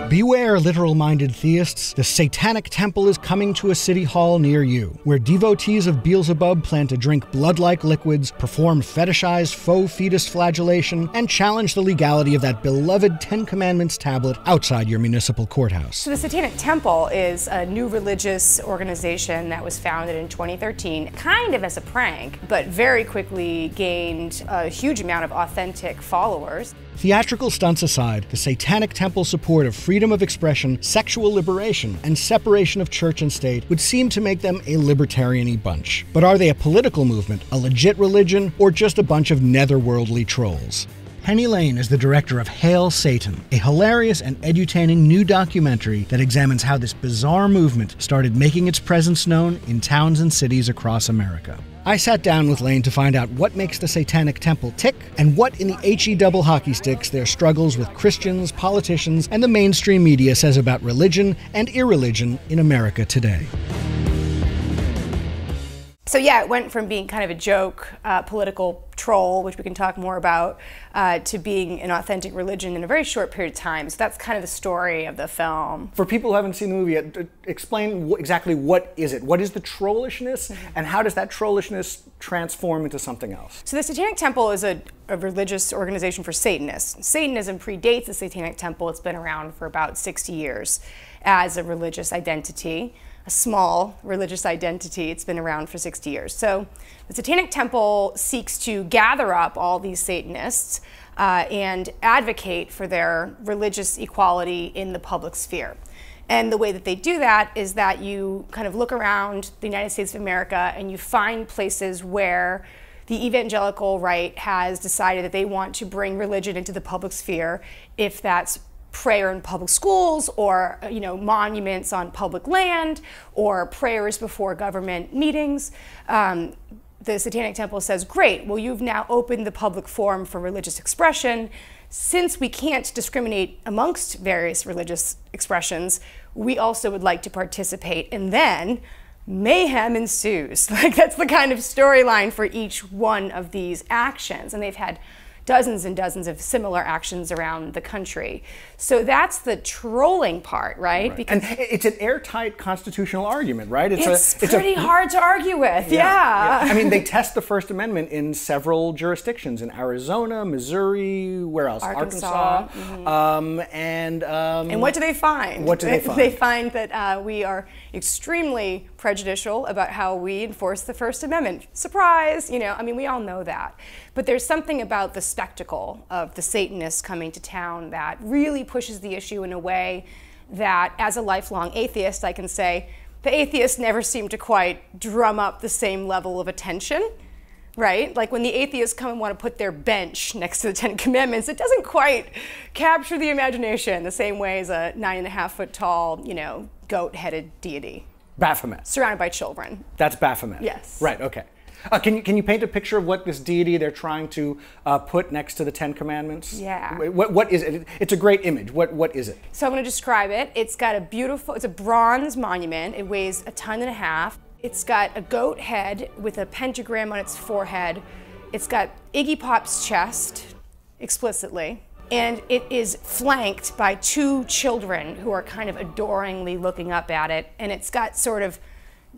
Beware, literal-minded theists. The Satanic Temple is coming to a city hall near you, where devotees of Beelzebub plan to drink blood-like liquids, perform fetishized faux fetus flagellation, and challenge the legality of that beloved Ten Commandments tablet outside your municipal courthouse. So the Satanic Temple is a new religious organization that was founded in 2013, kind of as a prank, but very quickly gained a huge amount of authentic followers. Theatrical stunts aside, the Satanic Temple's support of freedom of expression, sexual liberation, and separation of church and state would seem to make them a libertarian-y bunch. But are they a political movement, a legit religion, or just a bunch of netherworldly trolls? Penny Lane is the director of Hail Satan, a hilarious and edutaining new documentary that examines how this bizarre movement started making its presence known in towns and cities across America. I sat down with Lane to find out what makes the Satanic Temple tick, and what in the HE double hockey sticks their struggles with Christians, politicians, and the mainstream media says about religion and irreligion in America today. So yeah, it went from being kind of a joke, political troll, which we can talk more about, to being an authentic religion in a very short period of time. So that's kind of the story of the film. For people who haven't seen the movie yet, explain exactly what is it? What is the trollishness, and how does that trollishness transform into something else? So the Satanic Temple is a religious organization for Satanists. Satanism predates the Satanic Temple. It's been around for about 60 years as a religious identity. A small religious identity. It's been around for 60 years. So the Satanic Temple seeks to gather up all these Satanists and advocate for their religious equality in the public sphere. And the way that they do that is that you kind of look around the United States of America and you find places where the evangelical right has decided that they want to bring religion into the public sphere, if that's prayer in public schools, or monuments on public land, or prayers before government meetings. The Satanic Temple says, great, well, you've now opened the public forum for religious expression. Since we can't discriminate amongst various religious expressions, we also would like to participate. And then mayhem ensues. Like, that's the kind of storyline for each one of these actions. And they've had dozens and dozens of similar actions around the country. So that's the trolling part, right? Because and it's an airtight constitutional argument, right? It's pretty hard to argue with, yeah. I mean, they test the First Amendment in several jurisdictions, in Arizona, Missouri, where else? Arkansas. Mm-hmm. And what do they find? What do they find? They find that we are extremely prejudicial about how we enforce the First Amendment. Surprise, I mean, we all know that. But there's something about the spectacle of the Satanists coming to town that really pushes the issue in a way that, as a lifelong atheist, I can say, the atheists never seem to quite drum up the same level of attention, right? Like when the atheists come and want to put their bench next to the Ten Commandments, it doesn't quite capture the imagination the same way as a 9.5-foot tall, goat-headed deity. Baphomet. Surrounded by children. That's Baphomet. Yes. Right, okay. Can you paint a picture of what this deity they're trying to put next to the Ten Commandments? Yeah. What is it? It's a great image. What is it? So I'm going to describe it. It's got it's a bronze monument. It weighs 1.5 tons. It's got a goat head with a pentagram on its forehead. It's got Iggy Pop's chest, explicitly. And it is flanked by 2 children who are kind of adoringly looking up at it. And it's got sort of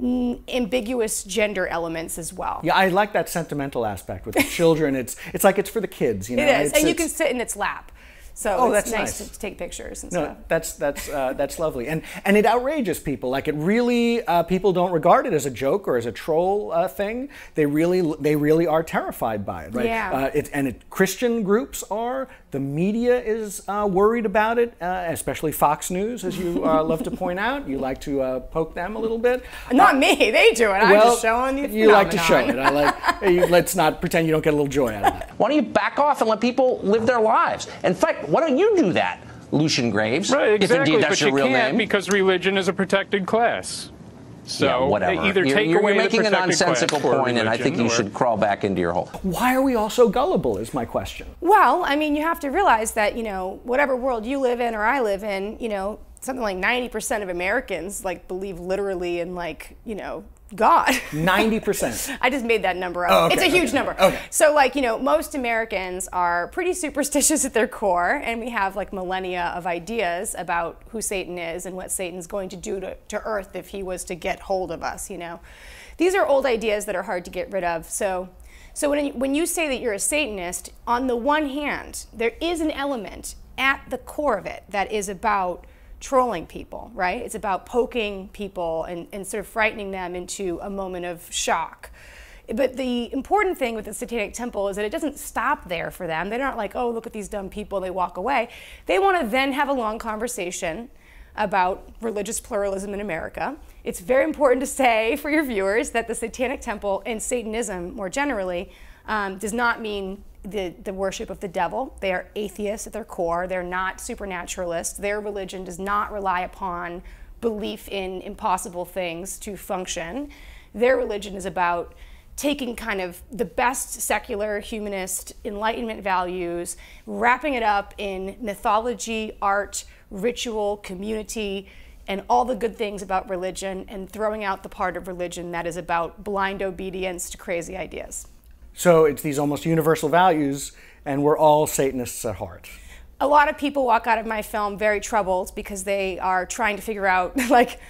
ambiguous gender elements as well. Yeah, I like that sentimental aspect with the children. It's like it's for the kids, It is, and you can sit in its lap. So it's nice to take pictures and stuff. No, that's lovely, and it outrages people. Like, it really, people don't regard it as a joke or as a troll thing. They really are terrified by it, right? Yeah. Christian groups are. The media is worried about it, especially Fox News, as you love to point out. You like to poke them a little bit. Not me. They do it. I'm just showing you. You like to show it. Let's not pretend you don't get a little joy out of that. Why don't you back off and let people live their lives? In fact, why don't you do that, Lucian Graves? Right, exactly. If indeed that's your real name. But you can't, because religion is a protected class. So yeah, whatever. Either take you're away making the a nonsensical point, and I think you should crawl back into your hole. Why are we all so gullible, is my question. Well, I mean, you have to realize that, whatever world you live in or I live in, something like 90% of Americans believe literally in God. 90%. I just made that number up. Oh, okay, it's a huge number. Okay. So like, you know, most Americans are pretty superstitious at their core, and we have like millennia of ideas about who Satan is and what Satan's going to do to Earth if he was to get hold of us, you know. These are old ideas that are hard to get rid of. So when you say that you're a Satanist, on the one hand, there is an element at the core of it that is about trolling people, right? It's about poking people and sort of frightening them into a moment of shock. But the important thing with the Satanic Temple is that it doesn't stop there for them. They're not like, oh, look at these dumb people, they walk away. They want to then have a long conversation about religious pluralism in America. It's very important to say for your viewers that the Satanic Temple and Satanism more generally does not mean the worship of the devil. They are atheists at their core. They're not supernaturalists. Their religion does not rely upon belief in impossible things to function. Their religion is about taking kind of the best secular, humanist, Enlightenment values, wrapping it up in mythology, art, ritual, community, and all the good things about religion, and throwing out the part of religion that is about blind obedience to crazy ideas. So it's these almost universal values, and we're all Satanists at heart. A lot of people walk out of my film very troubled because they are trying to figure out, like,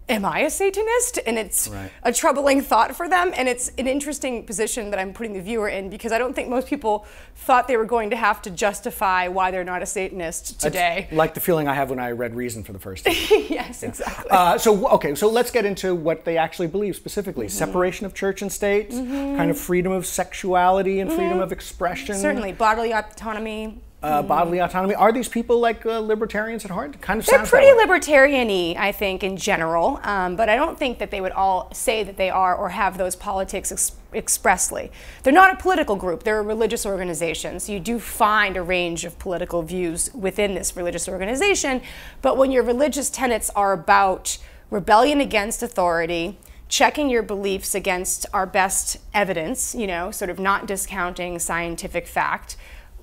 am I a Satanist? And it's a troubling thought for them, and it's an interesting position that I'm putting the viewer in, because I don't think most people thought they were going to have to justify why they're not a Satanist today. It's like the feeling I have when I read Reason for the first time. Yes, exactly. So let's get into what they actually believe specifically. Separation of church and state, kind of freedom of sexuality and freedom of expression. Certainly, bodily autonomy. Bodily autonomy. Are these people like libertarians at heart? Kind of They're sounds pretty that way. libertarian-y, I think, in general, but I don't think that they would all say that they are or have those politics expressly. They're not a political group. They're a religious organization, so you do find a range of political views within this religious organization, but when your religious tenets are about rebellion against authority, checking your beliefs against our best evidence, you know, sort of not discounting scientific fact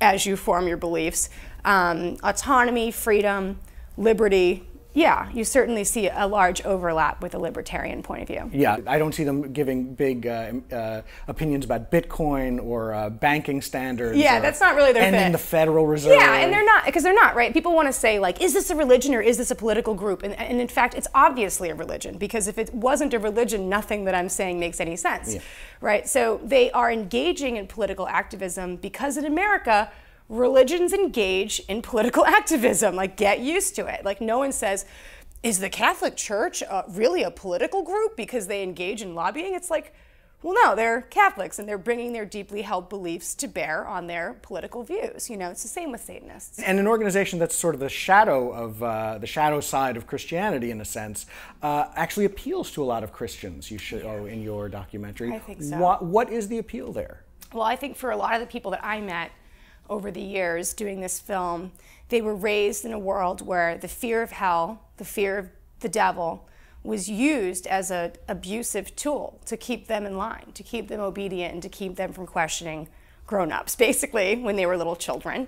as you form your beliefs, autonomy, freedom, liberty, yeah, you certainly see a large overlap with a libertarian point of view. Yeah, I don't see them giving big opinions about Bitcoin or banking standards. Yeah, that's not really their thing. Ending the Federal Reserve. Yeah, and they're not, because they're not, right? People want to say, like, is this a religion or is this a political group? And in fact, it's obviously a religion, because if it wasn't a religion, nothing that I'm saying makes any sense, right? So they are engaging in political activism because in America, religions engage in political activism. Like, get used to it. Like, no one says, is the Catholic Church really a political group because they engage in lobbying? It's like, well, no, they're Catholics and they're bringing their deeply held beliefs to bear on their political views. You know, it's the same with Satanists. And an organization that's sort of the shadow of the shadow side of Christianity, in a sense, actually appeals to a lot of Christians. You show in your documentary. I think so. What is the appeal there? Well, I think for a lot of the people that I met over the years doing this film, they were raised in a world where the fear of hell, the fear of the devil, was used as an abusive tool to keep them in line, to keep them obedient, and to keep them from questioning grown-ups, basically, when they were little children.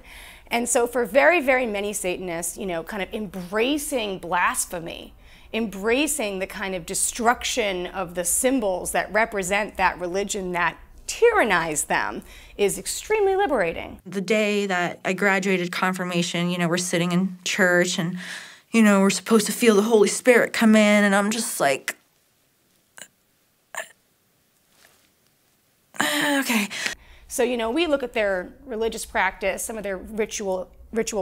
And so for very, very many Satanists, you know, kind of embracing blasphemy, embracing the kind of destruction of the symbols that represent that religion that tyrannize them, is extremely liberating. The day that I graduated confirmation, you know, we're sitting in church and, you know, we're supposed to feel the Holy Spirit come in, and I'm just like, okay. So, you know, we look at their religious practice, some of their ritual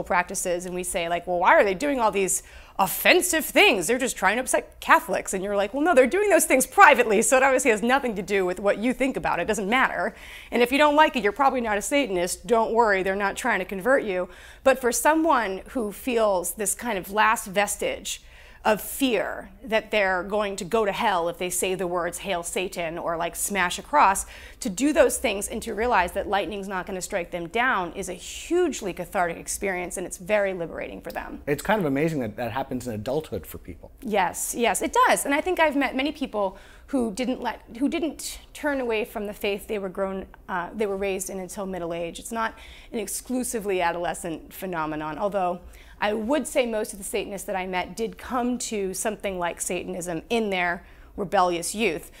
practices, and we say, like, well, why are they doing all these offensive things? They're just trying to upset Catholics. And you're like, well, no, they're doing those things privately, so it obviously has nothing to do with what you think about it. It doesn't matter. And if you don't like it, you're probably not a Satanist. Don't worry, they're not trying to convert you. But for someone who feels this kind of last vestige of fear that they're going to go to hell if they say the words "Hail Satan" or like smash a cross, to do those things and to realize that lightning's not going to strike them down is a hugely cathartic experience, and it's very liberating for them. It's kind of amazing that that happens in adulthood for people. Yes, yes, it does. And I think I've met many people who didn't turn away from the faith they were raised in until middle age. It's not an exclusively adolescent phenomenon, although I would say most of the Satanists that I met did come to something like Satanism in their rebellious youth.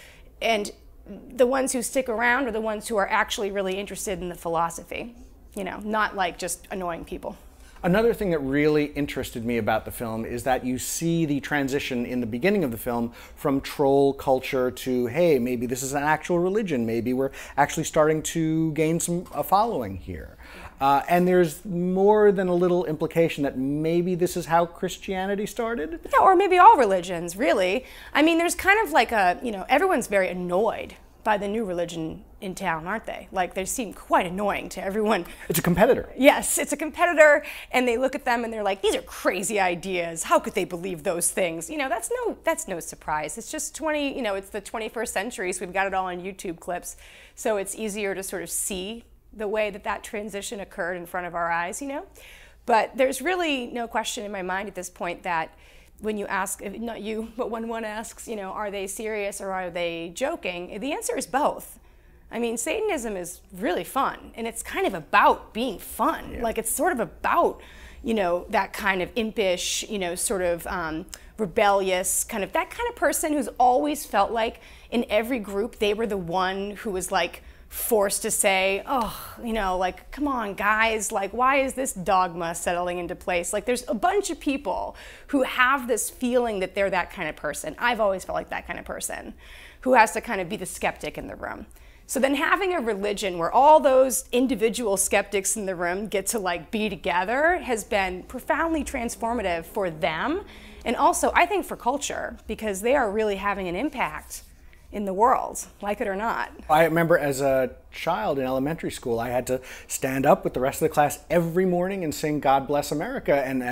And the ones who stick around are the ones who are actually really interested in the philosophy, you know, not like just annoying people. Another thing that really interested me about the film is that you see the transition in the beginning of the film from troll culture to, hey, maybe this is an actual religion, maybe we're actually starting to gain a following here. And there's more than a little implication that maybe this is how Christianity started? Yeah, or maybe all religions, really. I mean, there's kind of like a, you know, everyone's very annoyed by the new religion in town, aren't they? Like, they seem quite annoying to everyone. It's a competitor. Yes, it's a competitor, and they look at them and they're like, these are crazy ideas. How could they believe those things? You know, that's no surprise. It's just it's the 21st century, so we've got it all on YouTube clips. So it's easier to sort of see the way that transition occurred in front of our eyes, you know? But there's really no question in my mind at this point that when you ask, not you, but when one asks, you know, are they serious or are they joking? The answer is both. I mean, Satanism is really fun, and it's kind of about being fun. Yeah. Like, it's sort of about, you know, that kind of impish, you know, sort of rebellious, that kind of person who's always felt like in every group they were the one who was like forced to say, oh, you know, like, come on, guys, like, why is this dogma settling into place? Like, there's a bunch of people who have this feeling that they're that kind of person. I've always felt like that kind of person who has to kind of be the skeptic in the room. So then having a religion where all those individual skeptics in the room get to like be together has been profoundly transformative for them, and also I think for culture, because they are really having an impact in the world, like it or not. I remember as a child in elementary school, I had to stand up with the rest of the class every morning and sing "God Bless America." And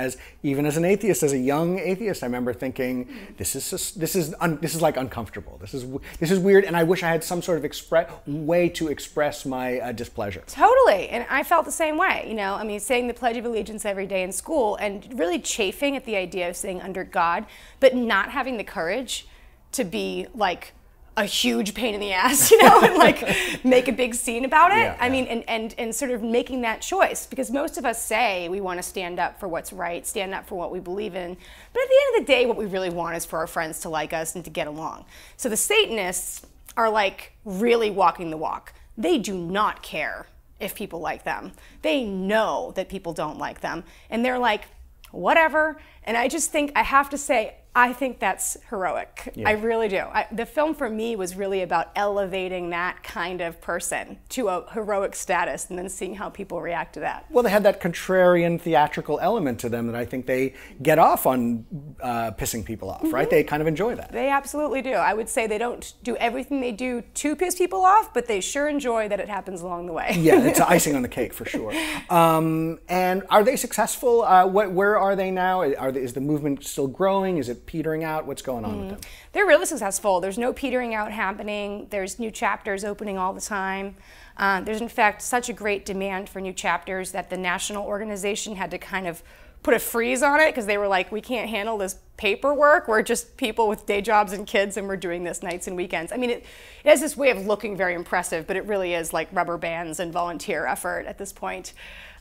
even as an atheist, as a young atheist, I remember thinking, this is like uncomfortable. This is weird, and I wish I had some sort of way to express my displeasure. Totally, and I felt the same way. You know, I mean, saying the Pledge of Allegiance every day in school and really chafing at the idea of saying "under God," but not having the courage to be like a huge pain in the ass, you know, and like make a big scene about it. Yeah, I mean, and sort of making that choice, because most of us say we want to stand up for what's right, stand up for what we believe in, but at the end of the day, what we really want is for our friends to like us and to get along. So the Satanists are like really walking the walk. They do not care if people like them. They know that people don't like them, and they're like, whatever. And I just think, I have to say, I think that's heroic. Yeah. I really do. The film for me was really about elevating that kind of person to a heroic status and then seeing how people react to that. Well, they had that contrarian theatrical element to them that I think they get off on pissing people off, right? They kind of enjoy that. They absolutely do. I would say they don't do everything they do to piss people off, but they sure enjoy that it happens along the way. Yeah, it's icing on the cake for sure. And are they successful? Where are they now? Is the movement still growing? Is it petering out? What's going on with them? They're really successful. There's no petering out happening. There's new chapters opening all the time. There's in fact such a great demand for new chapters that the national organization had to kind of put a freeze on it, because they were like, we can't handle this paperwork. We're just people with day jobs and kids, and we're doing this nights and weekends. I mean, it has this way of looking very impressive, but it really is like rubber bands and volunteer effort at this point.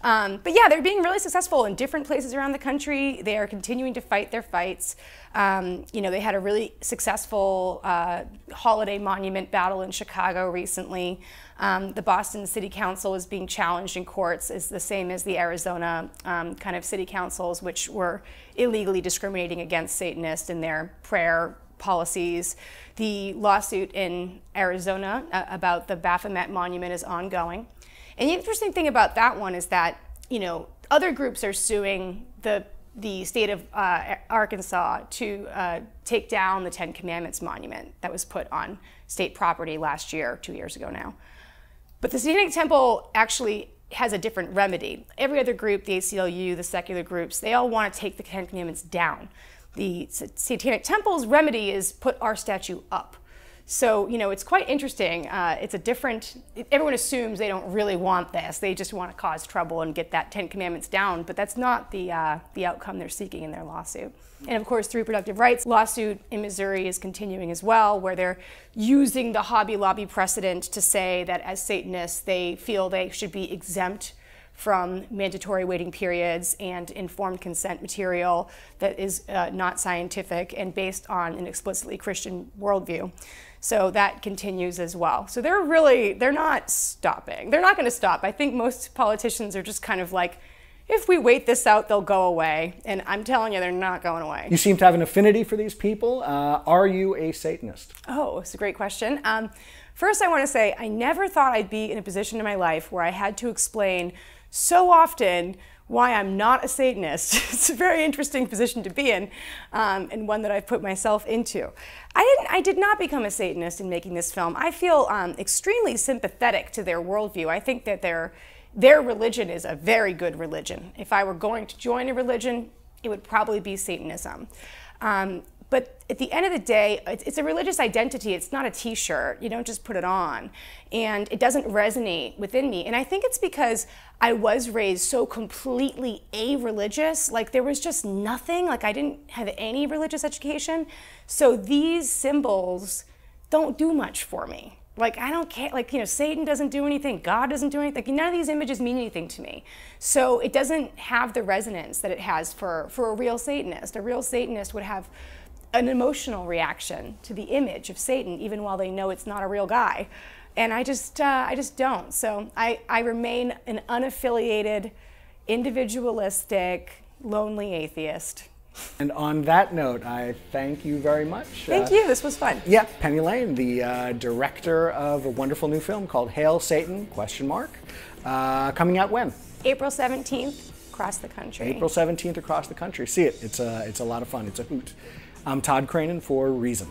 But yeah, they're being really successful in different places around the country. They are continuing to fight their fights. You know, they had a really successful holiday monument battle in Chicago recently. The Boston City Council is being challenged in courts, is the same as the Arizona kind of city councils, which were illegally discriminating against Satanists in their prayer policies. The lawsuit in Arizona about the Baphomet Monument is ongoing. And the interesting thing about that one is that, you know, other groups are suing the state of Arkansas to take down the Ten Commandments monument that was put on state property last year, 2 years ago now. But the Satanic Temple actually has a different remedy. Every other group, the ACLU, the secular groups, they all want to take the Ten Commandments down. The Satanic Temple's remedy is put our statue up. So, you know, it's quite interesting. It's a different, everyone assumes they don't really want this. They just want to cause trouble and get that Ten Commandments down, but that's not the outcome they're seeking in their lawsuit. And of course, the reproductive rights lawsuit in Missouri is continuing as well, where they're using the Hobby Lobby precedent to say that as Satanists, they feel they should be exempt from mandatory waiting periods and informed consent material that is not scientific and based on an explicitly Christian worldview. So that continues as well. So they're not stopping. They're not going to stop. I think most politicians are just kind of like, if we wait this out, they'll go away. And I'm telling you, they're not going away. You seem to have an affinity for these people. Are you a Satanist? Oh, it's a great question. First, I want to say I never thought I'd be in a position in my life where I had to explain so often why I'm not a Satanist. It's a very interesting position to be in, and one that I've put myself into. I did not become a Satanist in making this film. I feel extremely sympathetic to their worldview. I think that their religion is a very good religion. If I were going to join a religion, it would probably be Satanism. But at the end of the day, it's a religious identity. It's not a t-shirt. You don't just put it on. And it doesn't resonate within me. And I think it's because I was raised so completely a-religious. Like there was just nothing. Like I didn't have any religious education. So these symbols don't do much for me. Like, I don't care, like, you know, Satan doesn't do anything, God doesn't do anything, like, none of these images mean anything to me. So it doesn't have the resonance that it has for a real Satanist. A real Satanist would have an emotional reaction to the image of Satan, even while they know it's not a real guy. And I just don't. So I remain an unaffiliated, individualistic, lonely atheist. And on that note, I thank you very much. Thank you, this was fun. Yeah, Penny Lane, the director of a wonderful new film called Hail Satan, ? Coming out when? April 17th, across the country. April 17th across the country. See it, it's a lot of fun, it's a hoot. I'm Todd Cranen for Reason.